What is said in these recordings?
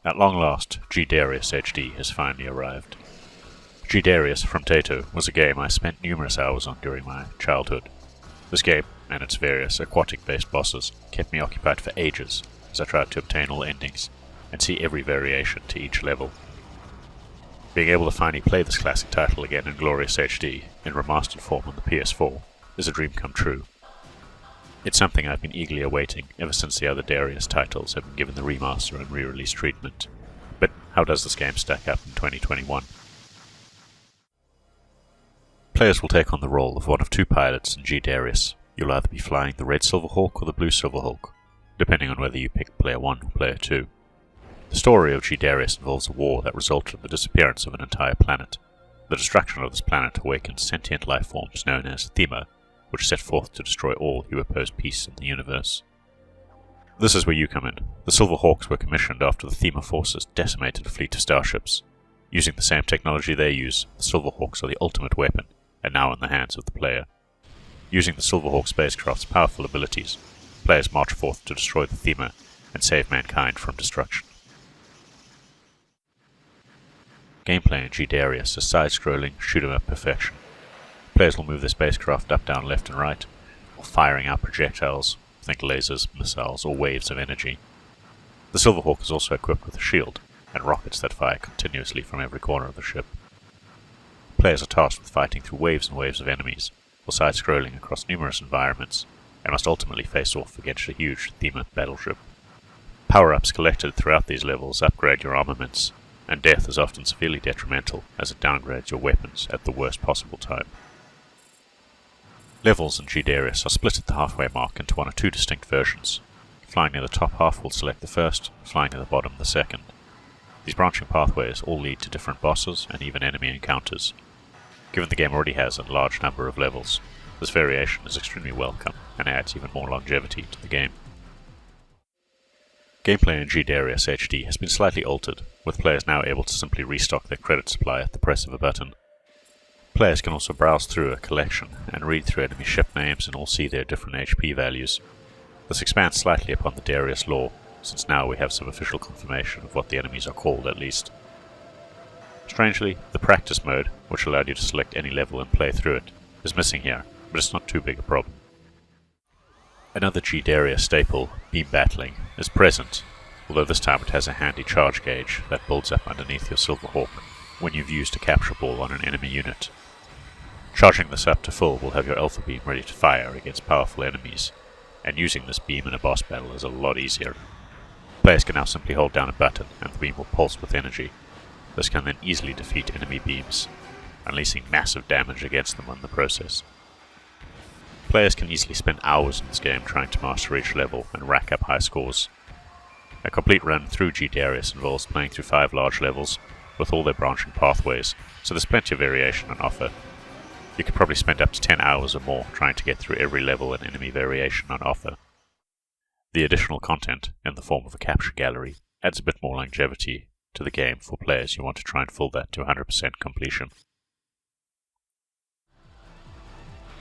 At long last, G-Darius HD has finally arrived. G-Darius from Tato was a game I spent numerous hours on during my childhood. This game, and its various aquatic-based bosses, kept me occupied for ages as I tried to obtain all endings and see every variation to each level. Being able to finally play this classic title again in glorious HD, in remastered form on the PS4, is a dream come true. It's something I've been eagerly awaiting ever since the other Darius titles have been given the remaster and re-release treatment. But how does this game stack up in 2021? Players will take on the role of one of two pilots in G-Darius. You'll either be flying the red Silverhawk or the blue Silverhawk, depending on whether you pick Player 1 or Player 2. The story of G-Darius involves a war that resulted in the disappearance of an entire planet. The destruction of this planet awakened sentient life forms known as Thema, which set forth to destroy all who oppose peace in the universe. This is where you come in. The Silverhawks were commissioned after the Thema forces decimated a fleet of starships. Using the same technology they use, the Silverhawks are the ultimate weapon, and now in the hands of the player. Using the Silverhawk spacecraft's powerful abilities, players march forth to destroy the Thema and save mankind from destruction. Gameplay in G-Darius is side-scrolling, shoot-'em-up perfection. Players will move their spacecraft up, down, left and right, while firing out projectiles, think lasers, missiles, or waves of energy. The Silverhawk is also equipped with a shield, and rockets that fire continuously from every corner of the ship. Players are tasked with fighting through waves and waves of enemies, while side-scrolling across numerous environments, and must ultimately face off against a huge Thema battleship. Power-ups collected throughout these levels upgrade your armaments, and death is often severely detrimental as it downgrades your weapons at the worst possible time. Levels in G-Darius are split at the halfway mark into one of two distinct versions. Flying near the top half will select the first, flying near the bottom the second. These branching pathways all lead to different bosses and even enemy encounters. Given the game already has a large number of levels, this variation is extremely welcome and adds even more longevity to the game. Gameplay in G-Darius HD has been slightly altered, with players now able to simply restock their credit supply at the press of a button. Players can also browse through a collection and read through enemy ship names and all see their different HP values. This expands slightly upon the Darius lore, since now we have some official confirmation of what the enemies are called at least. Strangely, the practice mode, which allowed you to select any level and play through it, is missing here, but it's not too big a problem. Another G-Darius staple, beam battling, is present, although this time it has a handy charge gauge that builds up underneath your Silverhawk when you've used a capture ball on an enemy unit. Charging this up to full will have your alpha beam ready to fire against powerful enemies, and using this beam in a boss battle is a lot easier. Players can now simply hold down a button and the beam will pulse with energy. This can then easily defeat enemy beams, unleashing massive damage against them in the process. Players can easily spend hours in this game trying to master each level and rack up high scores. A complete run through G-Darius involves playing through 5 large levels, with all their branching pathways, so there's plenty of variation on offer. You could probably spend up to 10 hours or more trying to get through every level and enemy variation on offer. The additional content, in the form of a capture gallery, adds a bit more longevity to the game for players who want to try and fill that to 100% completion.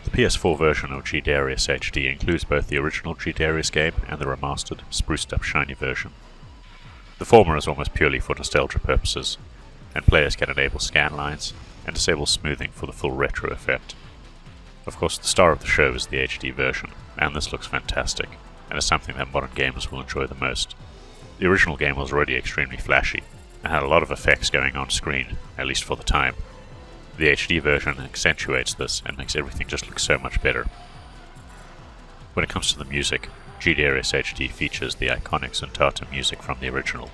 The PS4 version of G-Darius HD includes both the original G-Darius game and the remastered, spruced up shiny version. The former is almost purely for nostalgia purposes, and players can enable scan lines and disable smoothing for the full retro effect. Of course, the star of the show is the HD version, and this looks fantastic, and is something that modern gamers will enjoy the most. The original game was already extremely flashy, and had a lot of effects going on screen, at least for the time. The HD version accentuates this and makes everything just look so much better. When it comes to the music, G-Darius HD features the iconic Zuntata music from the original,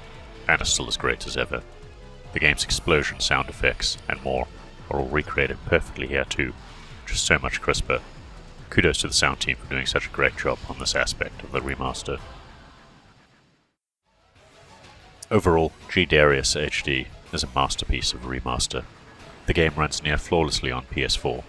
and is still as great as ever. The game's explosion sound effects, and more, are all recreated perfectly here too, just so much crisper. Kudos to the sound team for doing such a great job on this aspect of the remaster. Overall, G-Darius HD is a masterpiece of a remaster. The game runs near flawlessly on PS4.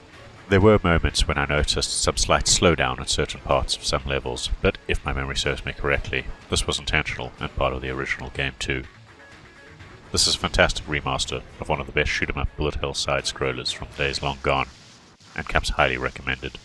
There were moments when I noticed some slight slowdown in certain parts of some levels, but if my memory serves me correctly, this was intentional and part of the original game too. This is a fantastic remaster of one of the best shoot-'em-up bullet hell side-scrollers from days long gone, and comes highly recommended.